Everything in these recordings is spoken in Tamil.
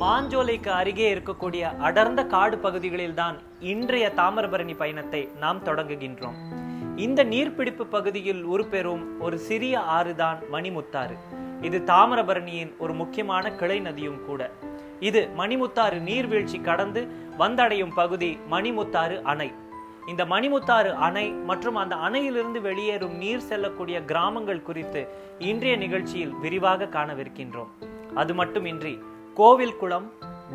மாஞ்சோலைக்கு அருகே இருக்கக்கூடிய அடர்ந்த காடு பகுதிகளில்தான் இன்றைய தாமிரபரணி பயணத்தை நாம் தொடங்குகின்றோம். இந்த நீர்பிடிப்பு பகுதியில் உருப்பெறும் ஒரு சிறிய ஆறுதான் மணிமுத்தாறு. இது தாமிரபரணியின் ஒரு முக்கியமான கிளை நதியும் கூட. இது மணிமுத்தாறு நீர்வீழ்ச்சி கடந்து வந்தடையும் பகுதி மணிமுத்தாறு அணை. இந்த மணிமுத்தாறு அணை மற்றும் அந்த அணையிலிருந்து வெளியேறும் நீர் செல்லக்கூடிய கிராமங்கள் குறித்து இன்றைய நிகழ்ச்சியில் விரிவாக காணவிருக்கின்றோம். அது மட்டுமின்றி கோவில்குளம்,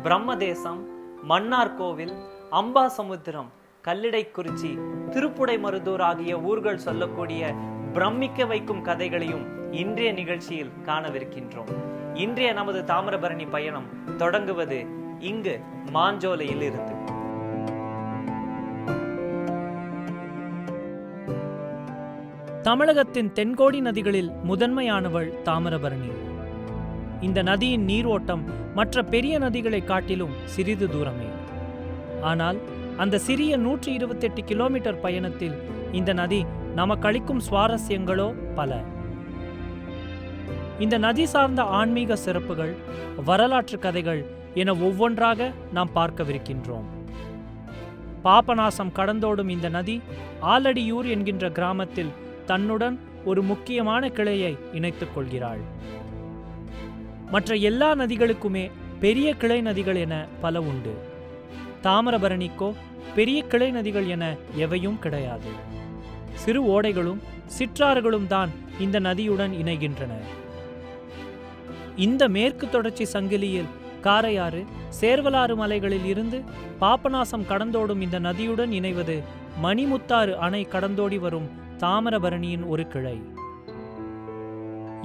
பிரம்மதேசம், மன்னார் கோவில், அம்பாசமுத்திரம், கல்லிடைக்குறிச்சி, திருப்புடைமருதூர் ஆகிய ஊர்கள் சொல்லக்கூடிய பிரமிக்க வைக்கும் கதைகளையும் இன்றைய நிகழ்ச்சியில் காணவிருக்கின்றோம். இன்றைய நமது தாமிரபரணி பயணம் தொடங்குவது இங்கு மாஞ்சோலையில் இருந்து. தமிழகத்தின் தென்கோடி நதிகளில் முதன்மையானவள் தாமிரபரணி. இந்த நதியின் நீரோட்டம் மற்ற பெரிய நதிகளை காட்டிலும் சிறிது தூரமே. ஆனால் அந்த சிறிய 128 கிலோமீட்டர் பயணத்தில் இந்த நதி நமக்களிக்கும் சுவாரஸ்யங்களோ பல. இந்த நதி சார்ந்த ஆன்மீக சிறப்புகள், வரலாற்று கதைகள் என ஒவ்வொன்றாக நாம் பார்க்கவிருக்கின்றோம். பாபநாசம் கடந்தோடும் இந்த நதி ஆலடியூர் என்கின்ற கிராமத்தில் தன்னுடன் ஒரு முக்கியமான கிளையை இணைத்துக் கொள்கிறாள். மற்ற எல்லா நதிகளுக்குமே பெரிய கிளை நதிகள் என பல உண்டு. தாமிரபரணிக்கோ பெரிய கிளை நதிகள் என எவையும் கிடையாது. சிறு ஓடைகளும் சிற்றாறுகளும் தான் இந்த நதியுடன் இணைகின்றன. இந்த மேற்கு தொடர்ச்சி சங்கிலியில் காரையாறு, சேர்வலாறு மலைகளில் இருந்து பாபநாசம் கடந்தோடும் இந்த நதியுடன் இணைவது மணிமுத்தாறு அணை கடந்தோடி வரும் தாமிரபரணியின் ஒரு கிளை.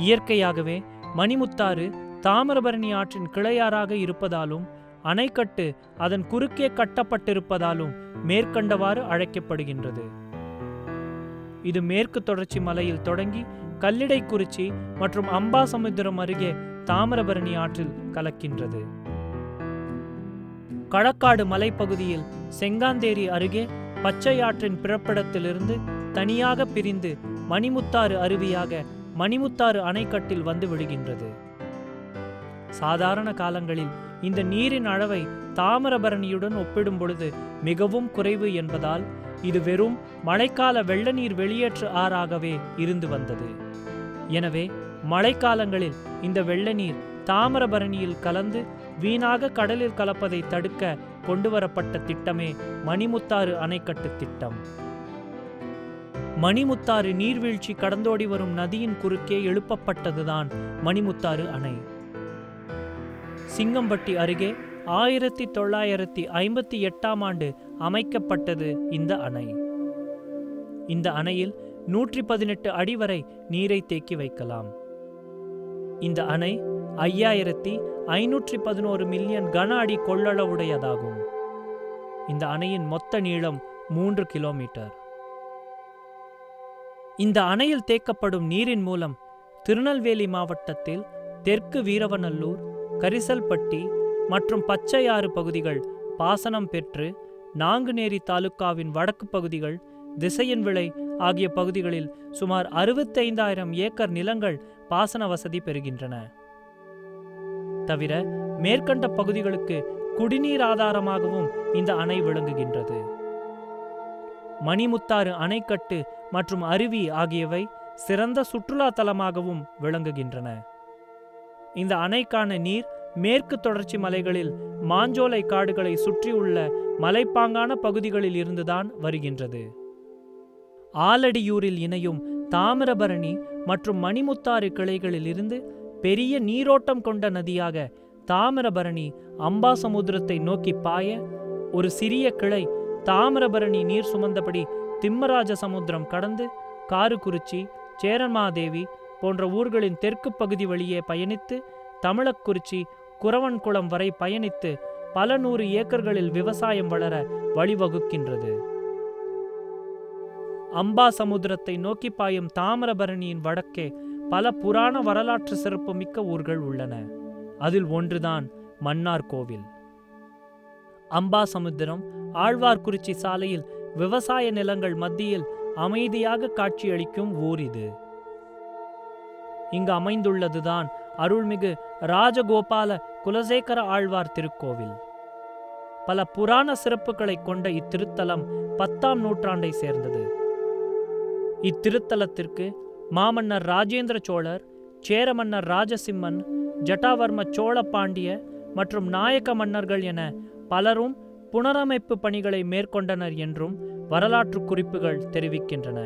இயற்கையாகவே மணிமுத்தாறு தாமிரபரணி ஆற்றின் கிளையாறாக இருப்பதாலும் அணைக்கட்டு அதன் குறுக்கே கட்டப்பட்டிருப்பதாலும் மேற்கண்டவாறு அழைக்கப்படுகின்றது. இது மேற்கு தொடர்ச்சி மலையில் தொடங்கி கல்லிடைக்குறிச்சி மற்றும் அம்பாசமுத்திரம் அருகே தாமிரபரணி ஆற்றில் கலக்கின்றது. களக்காடு மலைப்பகுதியில் செங்காந்தேரி அருகே பச்சையாற்றின் பிறப்பிடத்திலிருந்து தனியாக பிரிந்து மணிமுத்தாறு அருவியாக மணிமுத்தாறு அணைக்கட்டில் வந்து விடுகின்றது. சாதாரண காலங்களில் இந்த நீரின் அளவை தாமிரபரணியுடன் ஒப்பிடும் பொழுது மிகவும் குறைவு என்பதால் இது வெறும் மழைக்கால வெள்ள நீர் வெளியேற்று ஆறாகவே இருந்து வந்தது. எனவே மழைக்காலங்களில் இந்த வெள்ள நீர் தாமிரபரணியில் கலந்து வீணாக கடலில் கலப்பதை தடுக்க கொண்டுவரப்பட்ட திட்டமே மணிமுத்தாறு அணைக்கட்டு திட்டம். மணிமுத்தாறு நீர்வீழ்ச்சி கடந்தோடி வரும் நதியின் குறுக்கே எழுப்பப்பட்டதுதான் மணிமுத்தாறு அணை. சிங்கம்பட்டி அருகே 1958ஆம் ஆண்டு அமைக்கப்பட்டது இந்த அணை. இந்த அணையில் 118 அடி வரை நீரை தேக்கி வைக்கலாம். இந்த அணை 5511 மில்லியன் கன அடி கொள்ளளவுடையதாகும். இந்த அணையின் மொத்த நீளம் 3 கிலோமீட்டர். இந்த அணையில் தேக்கப்படும் நீரின் மூலம் திருநெல்வேலி மாவட்டத்தில் தெற்கு வீரவநல்லூர், கரிசல்பட்டி மற்றும் பச்சையாறு பகுதிகள் பாசனம் பெற்று நாங்குநேரி தாலுக்காவின் வடக்கு பகுதிகள், திசையன்விளை ஆகிய பகுதிகளில் சுமார் 65,000 ஏக்கர் நிலங்கள் பாசன வசதி பெறுகின்றன. தவிர மேற்கண்ட பகுதிகளுக்கு குடிநீர் ஆதாரமாகவும் இந்த அணை விளங்குகின்றது. மணிமுத்தாறு அணைக்கட்டு மற்றும் அருவி ஆகியவை சிறந்த சுற்றுலா தலமாகவும் விளங்குகின்றன. இந்த அணைக்கான நீர் மேற்கு தொடர்ச்சி மலைகளில் மாஞ்சோலை காடுகளை சுற்றியுள்ள மலைப்பாங்கான பகுதிகளில் இருந்துதான் வருகின்றது. ஆலடியூரில் இணையும் தாமிரபரணி மற்றும் மணிமுத்தாறு கிளைகளில் இருந்து பெரிய நீரோட்டம் கொண்ட நதியாக தாமிரபரணி அம்பாசமுத்திரத்தை நோக்கி பாய ஒரு சிறிய கிளை தாமிரபரணி நீர் சுமந்தபடி திம்மராஜ சமுத்திரம் கடந்து காருக்குறிச்சி, சேரன்மாதேவி போன்ற ஊர்களின் தெற்கு பகுதி வழியே பயணித்து தமிழக்குறிச்சி, குரவன்குளம் வரை பயணித்து பல 100 ஏக்கர்களில் விவசாயம் வளர வழிவகுக்கின்றது. அம்பாசமுத்திரத்தை நோக்கி பாயும் தாமிரபரணியின் வடக்கே பல புராண வரலாற்று சிறப்பு மிக்க ஊர்கள் உள்ளன. அதில் ஒன்றுதான் மன்னார் கோவில். அம்பாசமுத்திரம் ஆழ்வார்குறிச்சி சாலையில் விவசாய நிலங்கள் மத்தியில் அமைதியாக காட்சியளிக்கும் ஊர் இது. இங்கு அமைந்துள்ளதுதான் அருள்மிகு ராஜகோபால குலசேகர ஆழ்வார் திருக்கோவில். பல புராண சிறப்புகளை கொண்ட இத்திருத்தலம் 10ஆம் நூற்றாண்டை சேர்ந்தது. இத்திருத்தலத்திற்கு மாமன்னர் ராஜேந்திர சோழர், சேர மன்னர் ராஜசிம்மன், ஜட்டாவர்ம சோழ பாண்டிய மற்றும் நாயக்க மன்னர்கள் என பலரும் புனரமைப்பு பணிகளை மேற்கொண்டனர் என்றும் வரலாற்று குறிப்புகள் தெரிவிக்கின்றன.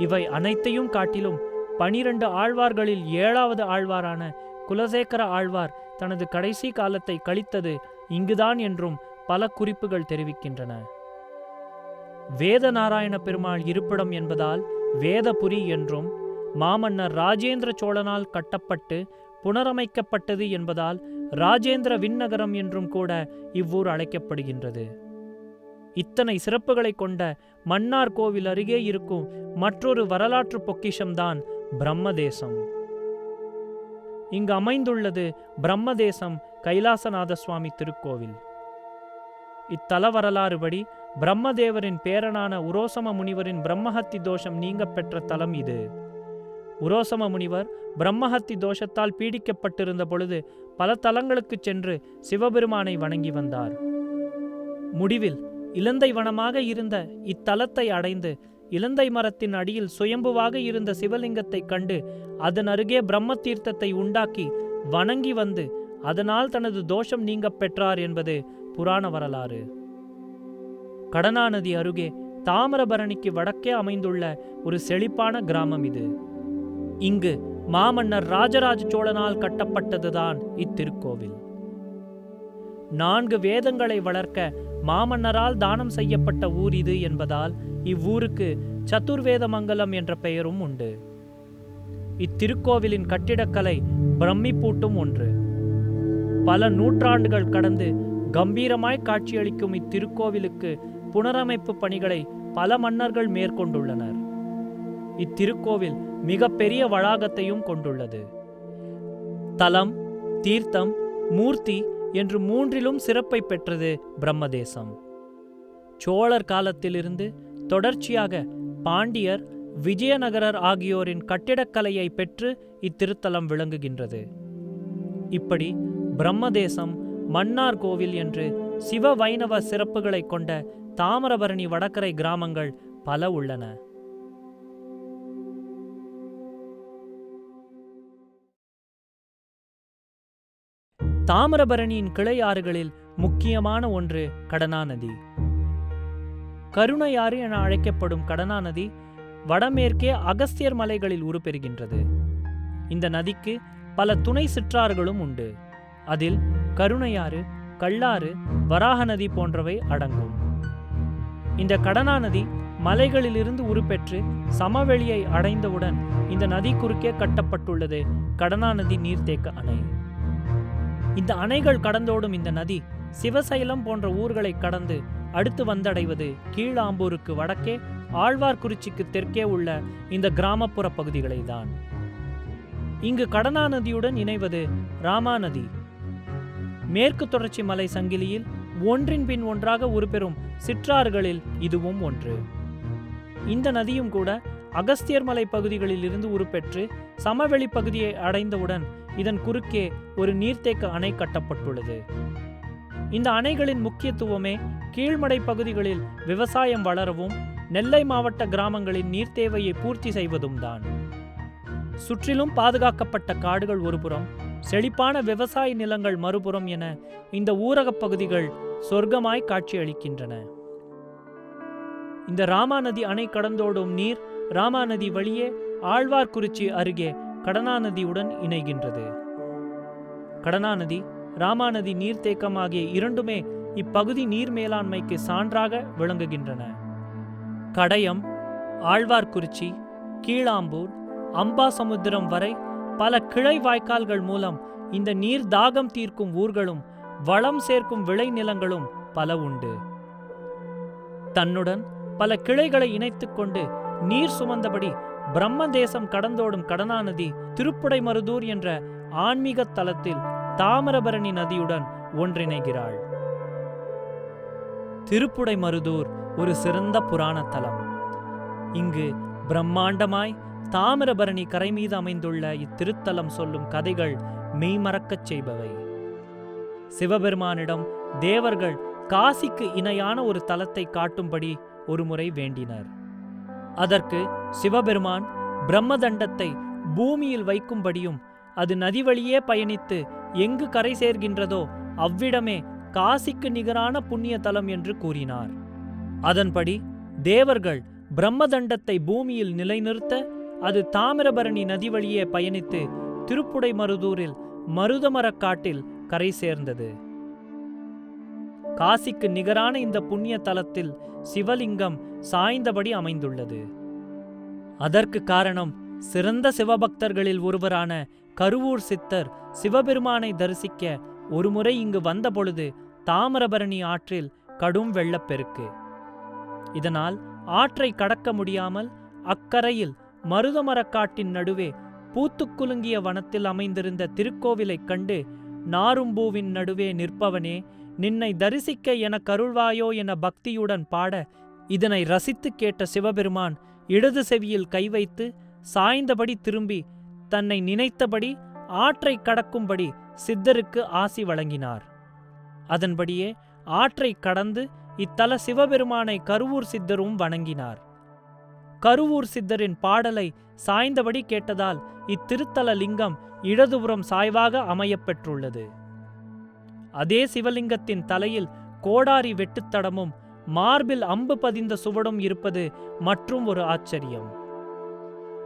இவை அனைத்தையும் காட்டிலும் 12 ஆழ்வார்களில் 7வது ஆழ்வாரான குலசேகர ஆழ்வார் தனது கடைசி காலத்தை கழித்தது இங்குதான் என்றும் பல குறிப்புகள் தெரிவிக்கின்றன. வேதநாராயண பெருமாள் இருப்பிடம் என்பதால் வேதபுரி என்றும், மாமன்னர் ராஜேந்திர சோழனால் கட்டப்பட்டு புனரமைக்கப்பட்டது என்பதால் ராஜேந்திர விண்ணகரம் என்றும் கூட இவ்வூர் அழைக்கப்படுகின்றது. இத்தனை சிறப்புகளை கொண்ட மன்னார் கோவில் அருகே இருக்கும் மற்றொரு வரலாற்று பொக்கிஷம்தான் பிரம்மதேசம். இங்கு அமைந்துள்ளது பிரம்மதேசம் கைலாசநாத சுவாமி திருக்கோவில். இத்தல வரலாறுபடி பிரம்மதேவரின் பேரனான உரோசம முனிவரின் பிரம்மஹத்தி தோஷம் நீங்க பெற்ற தலம் இது. உரோசம முனிவர் பிரம்மஹத்தி தோஷத்தால் பீடிக்கப்பட்டிருந்த பொழுது பல தலங்களுக்கு சென்று சிவபெருமானை வணங்கி வந்தார். முடிவில் இலந்தை வனமாக இருந்த இத்தலத்தை அடைந்து இலந்தை மரத்தின் அடியில் சுயம்புவாக இருந்த சிவலிங்கத்தை கண்டு அதன் அருகே பிரம்ம தீர்த்தத்தை உண்டாக்கி வணங்கி வந்து அதனால் தனது தோஷம் நீங்க பெற்றார் என்பது புராண வரலாறு. கடனா நதி அருகே தாமிரபரணிக்கு வடக்கே அமைந்துள்ள ஒரு செழிப்பான கிராமம் இது. இங்கு மாமன்னர் ராஜராஜ சோழனால் கட்டப்பட்டதுதான் இத்திருக்கோவில். 4 வேதங்களை வளர்க்க மாமன்னரால் தானம் செய்யப்பட்ட ஊர் இது என்பதால் இவ்வூருக்கு சதுர்வேதமங்கலம் என்ற பெயரும் உண்டு. இத்திருக்கோவிலின் கட்டிடக்கலை பிரமிப்பூட்டும் ஒன்று. பல நூற்றாண்டுகள் கடந்து கம்பீரமாய் காட்சியளிக்கும் இத்திருக்கோவிலுக்கு புனரமைப்பு பணிகளை பல மன்னர்கள் மேற்கொண்டுள்ளனர். இத்திருக்கோவில் மிக பெரிய வளாகத்தையும் கொண்டுள்ளது. தலம், தீர்த்தம், மூர்த்தி என்று 3லும் சிறப்பை பெற்றது பிரம்மதேசம். சோழர் காலத்திலிருந்து தொடர்ச்சியாக பாண்டியர், விஜயநகரர் ஆகியோரின் கட்டிடக்கலையை பெற்று இத்திருத்தலம் விளங்குகின்றது. இப்படி பிரம்மதேசம், மன்னார் கோவில் என்று சிவ வைணவ சிறப்புகளை கொண்ட தாமிரபரணி வடகரை கிராமங்கள் பல உள்ளன. தாமிரபரணியின் கிளை ஆறுகளில் முக்கியமான ஒன்று கடனா நதி. கருணையாறு என அழைக்கப்படும் கடனா நதி வடமேற்கே அகஸ்தியர் மலைகளில் உருப்பெறுகின்றது. இந்த நதிக்கு பல துணை சிற்றாறுகளும் உண்டு. அதில் கருணையாறு, கல்லாறு, வராக நதி போன்றவை அடங்கும். இந்த கடனா நதி மலைகளிலிருந்து உருப்பெற்று சமவெளியை அடைந்தவுடன் இந்த நதி குறுக்கே கட்டப்பட்டுள்ளது கடனா நதி நீர்த்தேக்க அணை. இந்த அணைகள் கடந்தோடும் இந்த நதி சிவசைலம் போன்ற ஊர்களை கடந்து அடுத்து வந்தடைவது கீழாம்பூருக்கு வடக்கே, ஆழ்வார்குறிச்சிக்கு தெற்கே உள்ள இந்த கிராமப்புற பகுதிகளை தான். இங்கு கடனா நதியுடன் இணைவது ராமா நதி. மேற்கு தொடர்ச்சி மலை சங்கிலியில் ஒன்றின் பின் ஒன்றாக உருப்பெறும் சிற்றாறுகளில் இதுவும் ஒன்று. இந்த நதியும் கூட அகஸ்தியர் மலை பகுதிகளில் இருந்து உருப்பெற்று சமவெளி பகுதியை அடைந்தவுடன் இதன் குறுக்கே ஒரு நீர்த்தேக்க அணை கட்டப்பட்டுள்ளது. இந்த அணைகளின் முக்கியத்துவமே கீழ்மடை பகுதிகளில் விவசாயம் வளரவும் நெல்லை மாவட்ட கிராமங்களின் நீர்த்தேவையை பூர்த்தி செய்வதும் தான். சுற்றிலும் பாதுகாக்கப்பட்ட காடுகள் ஒருபுறம், செழிப்பான விவசாய நிலங்கள் மறுபுறம் என இந்த ஊரகப் பகுதிகள் சொர்க்கமாய் காட்சியளிக்கின்றன. இந்த ராமாநதி அணை கடந்தோடும் நீர் ராமாநதி வழியே ஆழ்வார்குறிச்சி அருகே கடனா நதியுடன் இணைகின்றது. கடனா நதி, ராமாநதி நீர்த்தேக்கம் ஆகிய இரண்டுமே இப்பகுதி நீர் மேலாண்மைக்கு சான்றாக விளங்குகின்றன. கடையம், ஆழ்வார்குறிச்சி, கீழாம்பூர், அம்பாசமுத்திரம் வரை பல கிளை வாய்க்கால்கள் மூலம் இந்த நீர் தாகம் தீர்க்கும் ஊர்களும் வளம் சேர்க்கும் விளைநிலங்களும் பல உண்டு. தன்னுடன் பல கிளைகளை இணைத்துக் கொண்டு நீர் சுமந்தபடி பிரம்மதேசம் கடந்தோடும் கடனா நதி திருப்புடைமருதூர் என்ற ஆன்மீக தலத்தில் தாமிரபரணி நதியுடன் ஒன்றிணைகிறாள். திருப்புடைமருதூர் ஒரு சிறந்த புராண தலம். இங்கு பிரம்மாண்டமாய் தாமிரபரணி கரை மீது அமைந்துள்ள இத்திருத்தலம் சொல்லும் கதைகள் மெய்மறக்கச் செய்பவை. சிவபெருமானிடம் தேவர்கள் காசிக்கு இணையான ஒரு தலத்தை காட்டும்படி ஒருமுறை வேண்டினர். அதற்கு சிவபெருமான் பிரம்மதண்டத்தை பூமியில் வைக்கும்படியும் அது நதி வழியே பயணித்து எங்கு கரை சேர்கின்றதோ அவ்விடமே காசிக்கு நிகரான புண்ணிய தலம் என்று கூறினார். அதன்படி தேவர்கள் பிரம்மதண்டத்தை பூமியில் நிலைநிறுத்த அது தாமிரபரணி நதி வழியே பயணித்து திருப்புடைமருதூரில் மருதமரக்காட்டில் கரை சேர்ந்தது. காசிக்கு நிகரான இந்த புண்ணிய தலத்தில் சிவலிங்கம் சாய்ந்தபடி அமைந்துள்ளது. அதற்கு காரணம் சிறந்த சிவபக்தர்களில் ஒருவரான கருவூர் சித்தர் சிவபெருமானை தரிசிக்க ஒருமுறை இங்கு வந்தபொழுது தாமிரபரணி ஆற்றில் கடும் வெள்ளப்பெருக்கு. இதனால் ஆற்றை கடக்க முடியாமல் அக்கரையில் மருதமரக்காட்டின் நடுவே பூத்துக்குலுங்கிய வனத்தில் அமைந்திருந்த திருக்கோவிலைக் கண்டு, நாரும்பூவின் நடுவே நிற்பவனே, நின்னை தரிசிக்க என கருள்வாயோ என பக்தியுடன் பாட, இதனை ரசித்து கேட்ட சிவபெருமான் இடது செவியில் கை வைத்து சாய்ந்தபடி திரும்பி தன்னை நினைத்தபடி ஆற்றை கடக்கும்படி சித்தருக்கு ஆசி வழங்கினார். அதன்படியே ஆற்றை கடந்து இத்தல சிவபெருமானை கருவூர் சித்தரும் வணங்கினார். கருவூர் சித்தரின் பாடலை சாய்ந்தபடி கேட்டதால் இத்திருத்தல லிங்கம் இடதுபுறம் சாய்வாக அமையப்பெற்றுள்ளது. அதே சிவலிங்கத்தின் தலையில் கோடாரி வெட்டுத்தடமும் மார்பில் அம்பு பதிந்த சுவடும் இருப்பது மற்றும் ஒரு ஆச்சரியம்.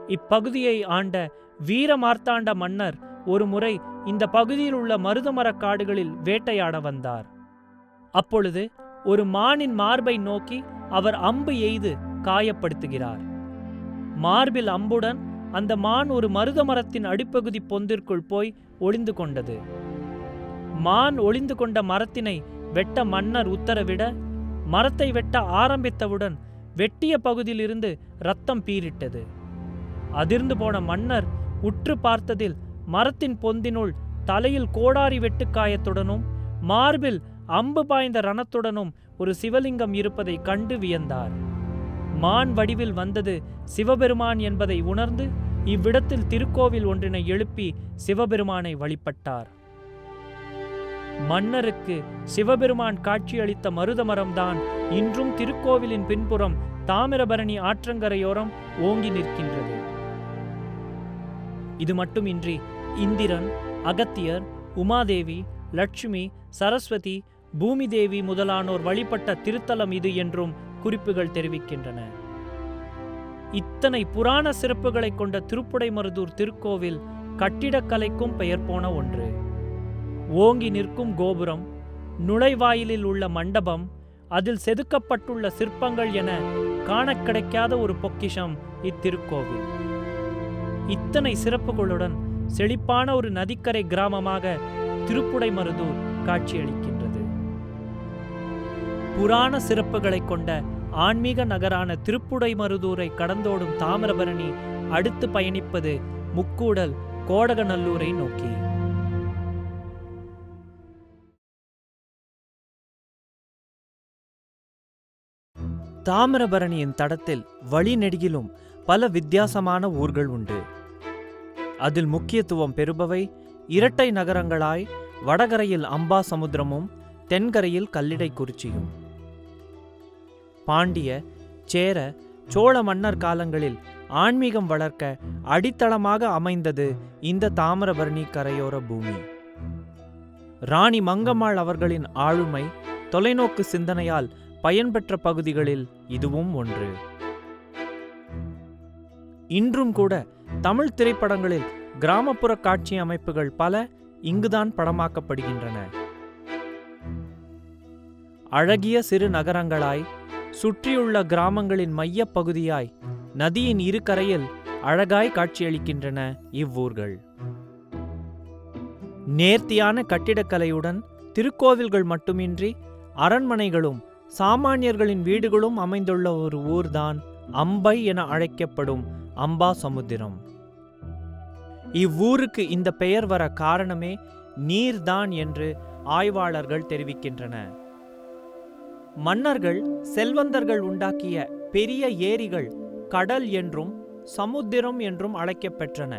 இப்பகுதியை ஆண்ட வீரமார்த்தாண்ட மன்னர் ஒரு முறை இந்த பகுதியில் உள்ள மருதமரக் காடுகளில் வேட்டையாட வந்தார். அப்பொழுது ஒரு மானின் மார்பை நோக்கி அவர் அம்பு எய்து காயப்படுத்துகிறார். மார்பில் அம்புடன் அந்த மான் ஒரு மருதமரத்தின் அடிப்பகுதி பொந்திற்குள் போய் ஒளிந்து கொண்டது. மான் ஒளிந்து கொண்ட மரத்தினை வெட்ட மன்னர் உத்தரவிட, மரத்தை வெட்ட ஆரம்பித்தவுடன் வெட்டிய பகுதியிலிருந்து இரத்தம் பீரிட்டது. அதிர்ந்து போன மன்னர் உற்று பார்த்ததில் மரத்தின் பொந்தினுள் தலையில் கோடாரி வெட்டுக்காயத்துடனும் மார்பில் அம்பு பாய்ந்த ரணத்துடனும் ஒரு சிவலிங்கம் இருப்பதை கண்டு வியந்தார். மான் வடிவில் வந்தது சிவபெருமான் என்பதை உணர்ந்து இவ்விடத்தில் திருக்கோவில் ஒன்றினை எழுப்பி சிவபெருமானை வழிபட்டார். மன்னருக்கு சிவபெருமான் காட்சியளித்த மருதமரம்தான் இன்றும் திருக்கோவிலின் பின்புறம் தாமிரபரணி ஆற்றங்கரையோரம் ஓங்கி நிற்கின்றது. இது மட்டுமின்றி இந்திரன், அகத்தியர், உமாதேவி, லட்சுமி, சரஸ்வதி, பூமி தேவி முதலானோர் வழிபட்ட திருத்தலம் இது என்றும் குறிப்புகள் தெரிவிக்கின்றன. இத்தனை புராண சிறப்புகளை கொண்ட திருப்புடைமருதூர் திருக்கோவில் கட்டிடக்கலைக்கும் பெயர் போன ஒன்று. ஓங்கி நிற்கும் கோபுரம், நுழைவாயிலில் உள்ள மண்டபம், அதில் செதுக்கப்பட்டுள்ள சிற்பங்கள் என காண கிடைக்காத ஒரு பொக்கிஷம் இத்திருக்கோவில். இத்தனை சிறப்புகளுடன் செழிப்பான ஒரு நதிக்கரை கிராமமாக திருப்புடைமருதூர் காட்சியளிக்கின்றது. புராண சிறப்புகளை கொண்ட ஆன்மீக நகரான திருப்புடைமருதூரை கடந்தோடும் தாமிரபரணி அடுத்து பயணிப்பது முக்கூடல் கோடகநல்லூரை நோக்கி. தாமிரபரணியின் தடத்தில் வழிநெடுகிலும் பல வித்தியாசமான ஊர்கள் உண்டு. அதில் முக்கியத்துவம் பெறுபவை இரட்டை நகரங்களாய் வடகரையில் அம்பாசமுத்திரமும் தென்கரையில் கல்லிடைக்குறிச்சியும். பாண்டிய, சேர, சோழ மன்னர் காலங்களில் ஆன்மீகம் வளர்க்க அடித்தளமாக அமைந்தது இந்த தாமிரபரணி கரையோர பூமி. ராணி மங்கம்மாள் அவர்களின் ஆளுமை, தொலைநோக்கு சிந்தனையால் பயன்பெற்ற பகுதிகளில் இதுவும் ஒன்று. இன்றும் கூட தமிழ் திரைப்படங்களில் கிராமப்புற காட்சி அமைப்புகள் பல இங்குதான் படமாக்கப்படுகின்றன. அழகிய சிறு நகரங்களாய் சுற்றியுள்ள கிராமங்களின் மைய பகுதியாய் நதியின் இரு கரையில் அழகாய் காட்சியளிக்கின்றன இவ்வூர்கள். நேர்த்தியான கட்டிடக்கலையுடன் திருக்கோவில்கள் மட்டுமின்றி அரண்மனைகளும் சாமானியர்களின் வீடுகளும் அமைந்துள்ள ஒரு ஊர்தான் அம்பை என அழைக்கப்படும் அம்பாசமுத்திரம். இவ்வூருக்கு இந்த பெயர் வர காரணமே நீர்தான் என்று ஆய்வாளர்கள் தெரிவிக்கின்றன. மன்னர்கள், செல்வந்தர்கள் உண்டாக்கிய பெரிய ஏரிகள் கடல் என்றும் சமுத்திரம் என்றும் அழைக்கப்பெற்றன.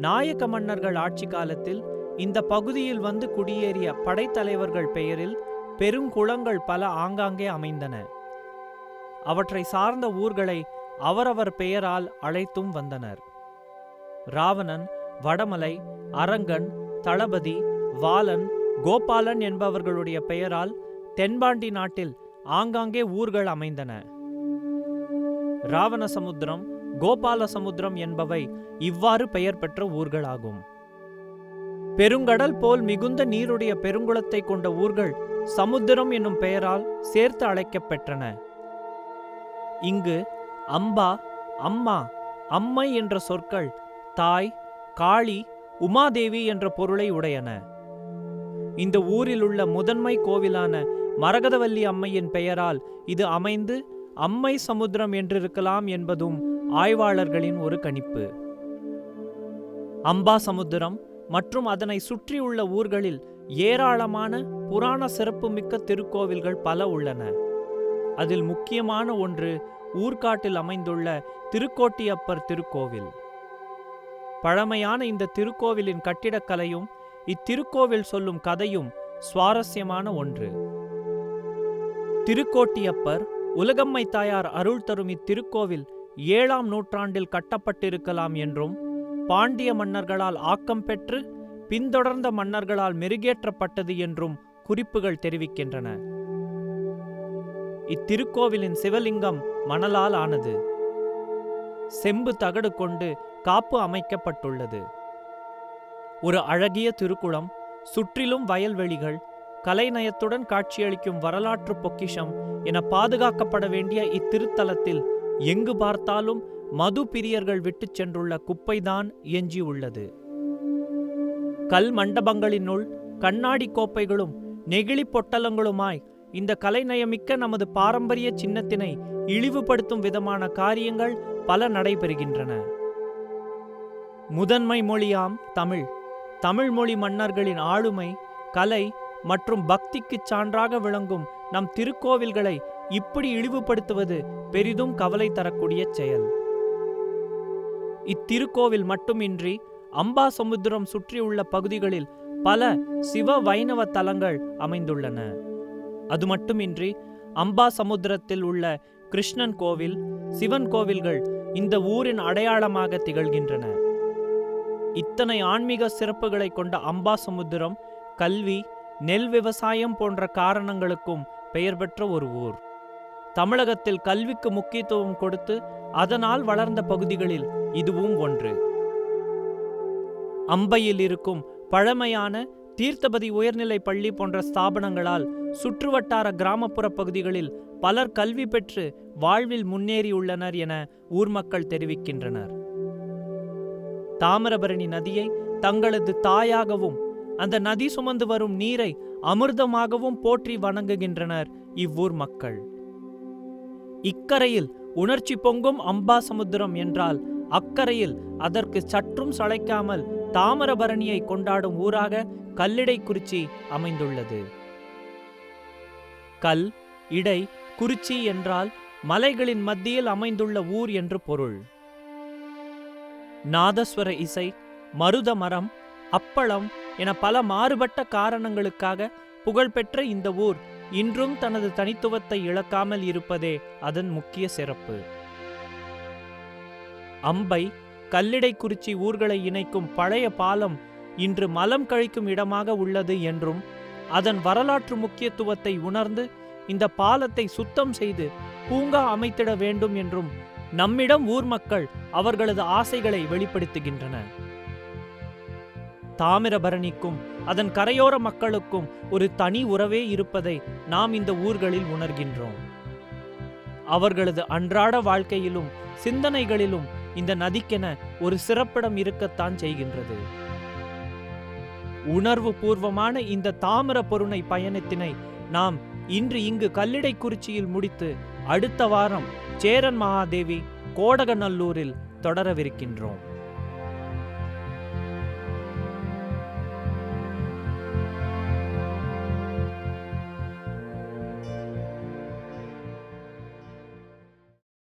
நாயக்க மன்னர்கள் ஆட்சி காலத்தில் இந்த பகுதியில் வந்து குடியேறிய படைத்தலைவர்கள் பெயரில் பெருங்குளங்கள் பல ஆங்காங்கே அமைந்தன. அவற்றை சார்ந்த ஊர்களை அவரவர் பெயரால் அழைத்தும் வந்தனர். ராவணன், வடமலை, அரங்கன், தளபதி, வாலன், கோபாலன் என்பவர்களுடைய பெயரால் தென்பாண்டி நாட்டில் ஆங்காங்கே ஊர்கள் அமைந்தன. ராவண சமுத்திரம், கோபால சமுத்திரம் என்பவை இவ்வாறு பெயர் பெற்ற ஊர்களாகும். பெருங்கடல் போல் மிகுந்த நீருடைய பெருங்குளத்தை கொண்ட ஊர்கள் சமுத்திரம் என்னும் பெயரால் சேர்த்து அழைக்கப்பெற்றன. இங்கு அம்பா, அம்மா, அம்மை என்ற சொற்கள் தாய், காளி, உமாதேவி என்ற பொருளை உடையன. இந்த ஊரில் உள்ள முதன்மை கோவிலான மரகதவல்லி அம்மையின் பெயரால் இது அமைந்து அம்மை சமுத்திரம் என்றிருக்கலாம் என்பதும் ஆய்வாளர்களின் ஒரு கணிப்பு. அம்பா சமுத்திரம் மற்றும் அதனை சுற்றியுள்ள ஊர்களில் ஏராளமான புராண சிறப்புமிக்க திருக்கோவில்கள் பல உள்ளன. அதில் முக்கியமான ஒன்று ஊர்காட்டில் அமைந்துள்ள திருக்கோட்டியப்பர் திருக்கோவில். பழமையான இந்த திருக்கோவிலின் கட்டிடக்கலையும் இத்திருக்கோவில் சொல்லும் கதையும் சுவாரஸ்யமான ஒன்று. திருக்கோட்டியப்பர் உலகம்மை தாயார் அருள் தரும் இத்திருக்கோவில் 7ஆம் நூற்றாண்டில் கட்டப்பட்டிருக்கலாம் என்றும் பாண்டிய மன்னர்களால் ஆக்கம் பெற்று பின்தொடர்ந்த மன்னர்களால் மெருகேற்றப்பட்டது என்றும் குறிப்புகள் தெரிவிக்கின்றன. இத்திருக்கோவிலின் சிவலிங்கம் மணலால் ஆனது. செம்பு தகடு கொண்டு காப்பு அமைக்கப்பட்டுள்ளது. ஒரு அழகிய திருக்குளம், சுற்றிலும் வயல்வெளிகள், கலைநயத்துடன் காட்சியளிக்கும் வரலாற்று பொக்கிஷம் என பாதுகாக்கப்பட வேண்டிய இத்திருத்தலத்தில் எங்கு பார்த்தாலும் மது பிரியர்கள் விட்டுச் சென்றுள்ள குப்பைதான் எஞ்சியுள்ளது. கல் மண்டபங்களினுள் கண்ணாடி கோப்பைகளும் நெகிழி பொட்டலங்களுமாய் இந்த கலைநயமிக்க நமது பாரம்பரிய சின்னத்தினை இழிவுபடுத்தும் விதமான காரியங்கள் பல நடைபெறுகின்றன. முதன்மை மொழியாம் தமிழ், தமிழ் மொழி மன்னர்களின் ஆளுமை, கலை மற்றும் பக்திக்குச் சான்றாக விளங்கும் நம் திருக்கோவில்களை இப்படி இழிவுபடுத்துவது பெரிதும் கவலை தரக்கூடிய செயல். இத்திருக்கோவில் மட்டுமின்றி அம்பா சமுத்திரம் சுற்றியுள்ள பகுதிகளில் பல சிவ வைணவ தலங்கள் அமைந்துள்ளன. அது மட்டுமின்றி அம்பா சமுத்திரத்தில் உள்ள கிருஷ்ணன் கோவில், சிவன் கோவில்கள் இந்த ஊரின் அடையாளமாக திகழ்கின்றன. இத்தனை ஆன்மீக சிறப்புகளை கொண்ட அம்பா சமுத்திரம் கல்வி, நெல் விவசாயம் போன்ற காரணங்களுக்கும் பெயர் பெற்ற ஒரு ஊர். தமிழகத்தில் கல்விக்கு முக்கியத்துவம் கொடுத்து அதனால் வளர்ந்த பகுதிகளில் இதுவும் ஒன்று. அம்பையில் இருக்கும் பழமையான தீர்த்தபதி உயர்நிலை பள்ளி போன்ற ஸ்தாபனங்களால் சுற்றுவட்டார கிராமப்புற பகுதிகளில் பலர் கல்வி பெற்று வாழ்வில் முன்னேறியுள்ளனர் என ஊர் மக்கள் தெரிவிக்கின்றனர். தாமிரபரணி நதியை தங்களது தாயாகவும் அந்த நதி சுமந்து வரும் நீரை அமிர்தமாகவும் போற்றி வணங்குகின்றனர் இவ்வூர் மக்கள். இக்கரையில் உணர்ச்சி பொங்கும் அம்பா சமுத்திரம் என்றால் அக்கரையில் அதற்கு சற்றும் சளைக்காமல் தாமிரபரணியை கொண்டாடும் ஊராக கல்லிடைக்குறிச்சி அமைந்துள்ளது. கல், இடை, குறிச்சி என்றால் மலைகளின் மத்தியில் அமைந்துள்ள ஊர் என்று பொருள். நாதஸ்வர இசை, மருத மரம், அப்பளம் என பல மாறுபட்ட காரணங்களுக்காக புகழ்பெற்ற இந்த ஊர் இன்றும் தனது தனித்துவத்தை இழக்காமல் இருப்பதே அதன் முக்கிய சிறப்பு. அம்பை, கல்லிடைக்குறிச்சி ஊர்களை இணைக்கும் பழைய பாலம் இன்று மலம் கழிக்கும் இடமாக உள்ளது என்றும் அதன் வரலாற்று முக்கியத்துவத்தை உணர்ந்து இந்த பாலத்தை சுத்தம் செய்து பூங்கா அமைத்திட வேண்டும் என்றும் நம்மிடம் ஊர் மக்கள் அவர்களது ஆசைகளை வெளிப்படுத்துகின்றன. தாமிரபரணிக்கும் அதன் கரையோர மக்களுக்கும் ஒரு தனி உறவே இருப்பதை நாம் இந்த ஊர்களில் உணர்கின்றோம். அவர்களது அன்றாட வாழ்க்கையிலும் சிந்தனைகளிலும் இந்த நதிக்கென ஒரு சிறப்பிடம் இருக்கத்தான் செய்கின்றது. உணர்வு பூர்வமான இந்த தாமிர பொருணை பயணத்தினை நாம் இன்று இங்கு கல்லிடைக்குறிச்சியில் முடித்து அடுத்த வாரம் சேரன் மகாதேவி கோடகநல்லூரில் தொடரவிருக்கின்றோம்.